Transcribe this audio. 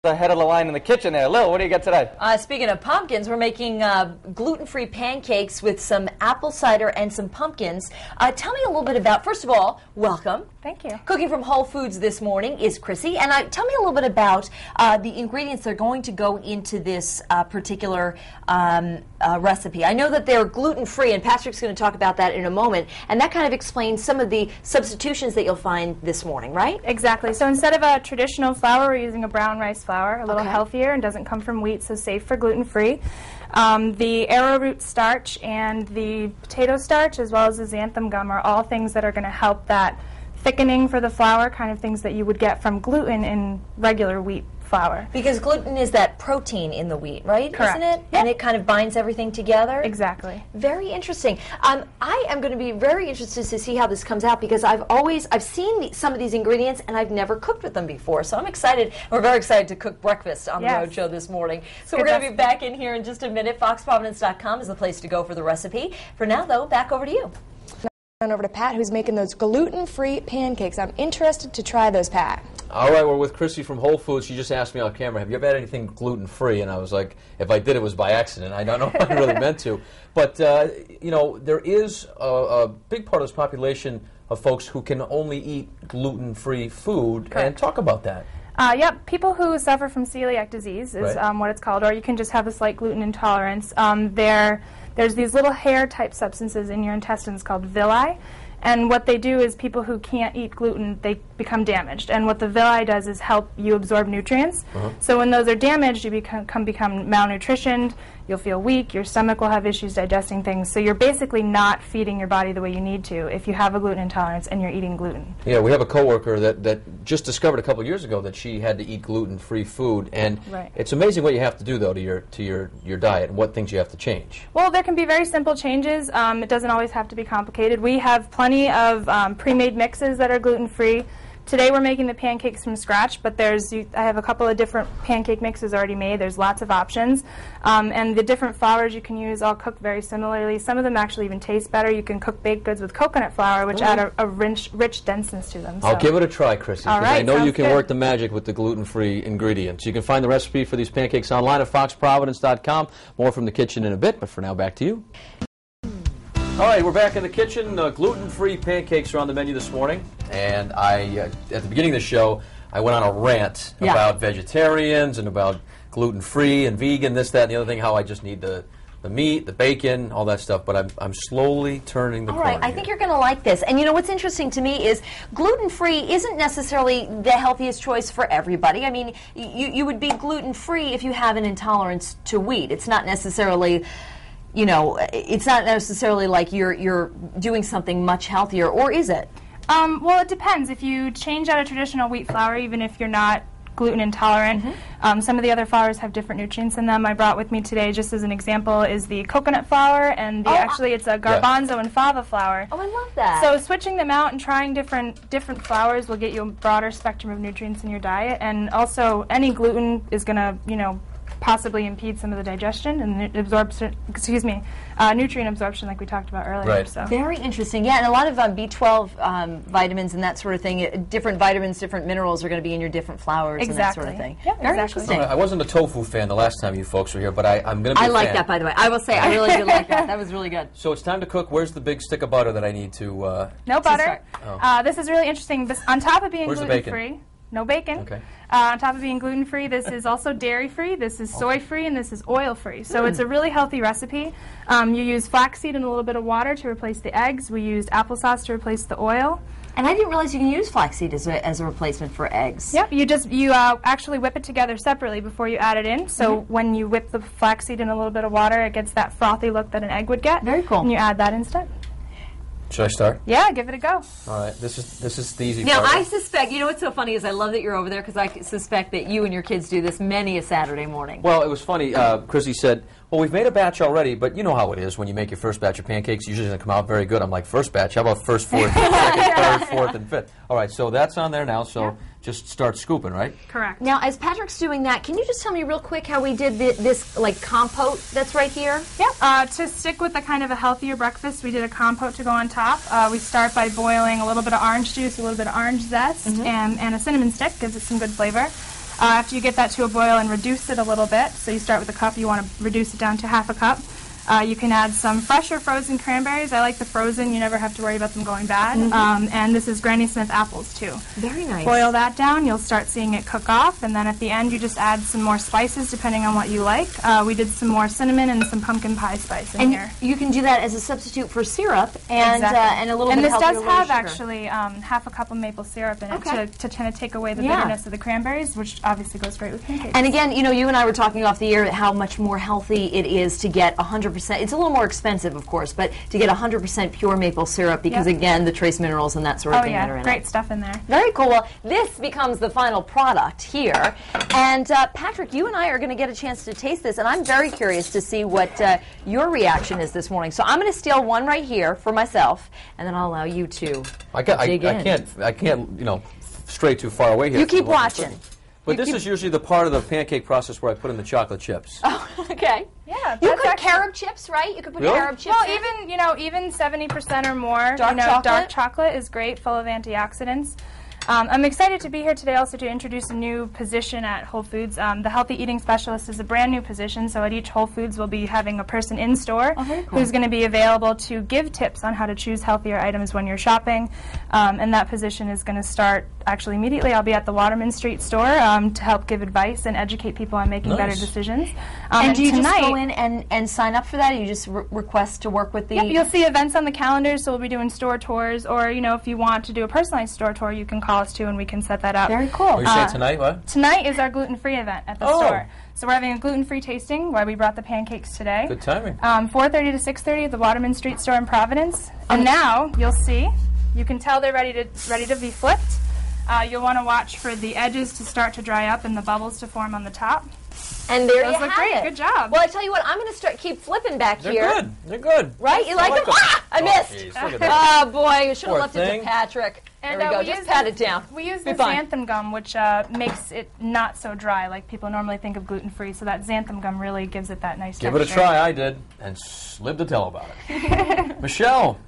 Ahead of the line in the kitchen there. Lil, what do you got today? Speaking of pumpkins, we're making gluten-free pancakes with some apple cider and some pumpkins. Tell me a little bit about, first of all, welcome. Thank you. Cooking from Whole Foods this morning is Chrissy. And tell me a little bit about the ingredients that are going to go into this particular recipe. I know that they're gluten-free, and Patrick's going to talk about that in a moment. And that kind of explains some of the substitutions that you'll find this morning, right? Exactly. So instead of a traditional flour, we're using a brown rice flour, a little healthier and doesn't come from wheat, so safe for gluten-free. The arrowroot starch and the potato starch, as well as the xanthan gum, are all things that are going to help that thickening for the flour, kind of things that you would get from gluten in regular wheat flour. Because gluten is that protein in the wheat, right? Correct. Isn't it? Yep. And it kind of binds everything together? Exactly. Very interesting. I am going to be very interested to see how this comes out, because I've seen some of these ingredients and I've never cooked with them before. So I'm excited. We're very excited to cook breakfast on the Road Show this morning. So we're going to be back in here in just a minute. FoxProvidence.com is the place to go for the recipe. For now, though, back over to you. Over to Pat, who's making those gluten-free pancakes. I'm interested to try those, Pat. All right, we're with Chrissy from Whole Foods. She just asked me on camera, have you ever had anything gluten-free? And I was like, if I did, it was by accident. I don't know if I really meant to. But, you know, there is a big part of this population of folks who can only eat gluten-free food. Correct. And talk about that. Yep, people who suffer from celiac disease is what it's called, or you can just have a slight gluten intolerance. There's these little hair-type substances in your intestines called villi, and what they do is people who can't eat gluten, they become damaged. And what the villi does is help you absorb nutrients. So when those are damaged, you become malnutritioned, you'll feel weak, your stomach will have issues digesting things. So you're basically not feeding your body the way you need to if you have a gluten intolerance and you're eating gluten. Yeah, we have a coworker that just discovered a couple years ago that she had to eat gluten-free food, and it's amazing what you have to do though to your diet and what things you have to change. Well, there can be very simple changes. It doesn't always have to be complicated. We have plenty of pre-made mixes that are gluten-free. Today we're making the pancakes from scratch, but I have a couple of different pancake mixes already made. There's lots of options. And the different flours you can use all cook very similarly. Some of them actually even taste better. You can cook baked goods with coconut flour, which add a rich denseness to them. I'll give it a try, Chrissy, because I know you can good. work the magic with the gluten-free ingredients. You can find the recipe for these pancakes online at FoxProvidence.com. More from the kitchen in a bit, but for now, back to you. All right, we're back in the kitchen. Gluten-free pancakes are on the menu this morning. And at the beginning of the show, I went on a rant about vegetarians and about gluten-free and vegan, this, that, and the other thing, how I just need the meat, the bacon, all that stuff. But I'm slowly turning the corner. All right, I think you're going to like this. And you know what's interesting to me is gluten-free isn't necessarily the healthiest choice for everybody. I mean, you would be gluten-free if you have an intolerance to wheat. It's not necessarily... You know, it's not necessarily like you're doing something much healthier, or is it? Well, it depends. If you change out a traditional wheat flour, even if you're not gluten intolerant, some of the other flours have different nutrients in them. I brought with me today, just as an example, is the coconut flour, and actually it's a garbanzo and fava flour. Oh, I love that. So switching them out and trying different flours will get you a broader spectrum of nutrients in your diet, and also any gluten is going to, you know, possibly impede some of the digestion and absorption, nutrient absorption, like we talked about earlier. Right. So. Very interesting. Yeah, and a lot of B12 vitamins and that sort of thing. Different vitamins, different minerals are going to be in your different flours and that sort of thing. Yeah, very interesting. I wasn't a tofu fan the last time you folks were here, but I'm going to be a like fan. that, by the way. I will say, I really did like that. That was really good. So it's time to cook. Where's the big stick of butter that I need to... No butter. This is really interesting. On top of being gluten-free... No bacon. Okay. On top of being gluten-free, this is also dairy-free, this is soy-free, and this is oil-free. So it's a really healthy recipe. You use flaxseed and a little bit of water to replace the eggs. We used applesauce to replace the oil. And I didn't realize you can use flaxseed as a replacement for eggs. Yep, you actually whip it together separately before you add it in. So when you whip the flaxseed in a little bit of water, it gets that frothy look that an egg would get. Very cool. And you add that instead. Should I start? Yeah, give it a go. All right, this is the easy now, part. I suspect, you know what's so funny is I love that you're over there, because I suspect that you and your kids do this many a Saturday morning. Well, it was funny. Chrissy said, well, we've made a batch already, but you know how it is when you make your first batch of pancakes. Usually it doesn't come out very good. I'm like, first batch? How about first, fourth, second, third, fourth, and fifth? All right, so that's on there now, so just start scooping, right? Correct. Now, as Patrick's doing that, can you just tell me real quick how we did this like compote that's right here? Yeah. To stick with a kind of a healthier breakfast, we did a compote to go on top. We start by boiling a little bit of orange juice, a little bit of orange zest, and a cinnamon stick. Gives it some good flavor. After you get that to a boil and reduce it a little bit, so you start with a cup, you want to reduce it down to half a cup. You can add some fresh or frozen cranberries. I like the frozen. You never have to worry about them going bad. And this is Granny Smith apples, too. Very nice. Boil that down. You'll start seeing it cook off. And then at the end, you just add some more spices, depending on what you like. We did some more cinnamon and some pumpkin pie spice in here. You can do that as a substitute for syrup and, Exactly. and a little and bit this healthier does have sugar. actually half a cup of maple syrup in it Okay. to kind of take away the Yeah. bitterness of the cranberries, which obviously goes great with pancakes. And again, you know, you and I were talking off the air how much more healthy it is to get 100%. It's a little more expensive, of course, but to get 100% pure maple syrup because, Yep. again, the trace minerals and that sort of Oh thing that are yeah, in great it. stuff in there. Very cool. Well, this becomes the final product here. And Patrick, you and I are going to get a chance to taste this, and I'm very curious to see what your reaction is this morning. So I'm going to steal one right here for myself, and then I'll allow you to dig in. I can't, you know, stray too far away here. You from keep what you're watching. cooking. But this is usually the part of the pancake process where I put in the chocolate chips. Oh, okay. Yeah, You that's could actually- carob chips, right? You could put Really? carob chips Well, in. even 70% or more. Dark chocolate? Dark chocolate is great, full of antioxidants. I'm excited to be here today also to introduce a new position at Whole Foods. The Healthy Eating Specialist is a brand new position, so at each Whole Foods we'll be having a person in store who's going to be available to give tips on how to choose healthier items when you're shopping. And that position is going to start actually immediately. I'll be at the Waterman Street store to help give advice and educate people on making better decisions. And do you tonight, just go in and sign up for that, or you just request to work with the... Yep, you'll see events on the calendar, so we'll be doing store tours, or, you know, if you want to do a personalized store tour, you can call us too, and we can set that up. Very cool. Oh, you say tonight, what? Tonight is our gluten-free event at the store. So we're having a gluten-free tasting, why we brought the pancakes today. Good timing. 4:30 to 6:30 at the Waterman Street store in Providence. And now, you'll see, you can tell they're ready to be flipped. You'll want to watch for the edges to start to dry up and the bubbles to form on the top. And there Those you look have great. it. Good job. Well, I tell you what, I'm going to keep flipping back They're here. good. They're good. Right? You like them? them. Ah! I missed. Geez, look at that. Oh, boy. I should have Poor left it thing. to Patrick. And, there we go. we Just use pat the- it down. We use Be the fine. xanthan gum, which makes it not so dry like people normally think of gluten-free. So that xanthan gum really gives it that nice Give texture. it a try. I did, and lived to tell about it. Michelle,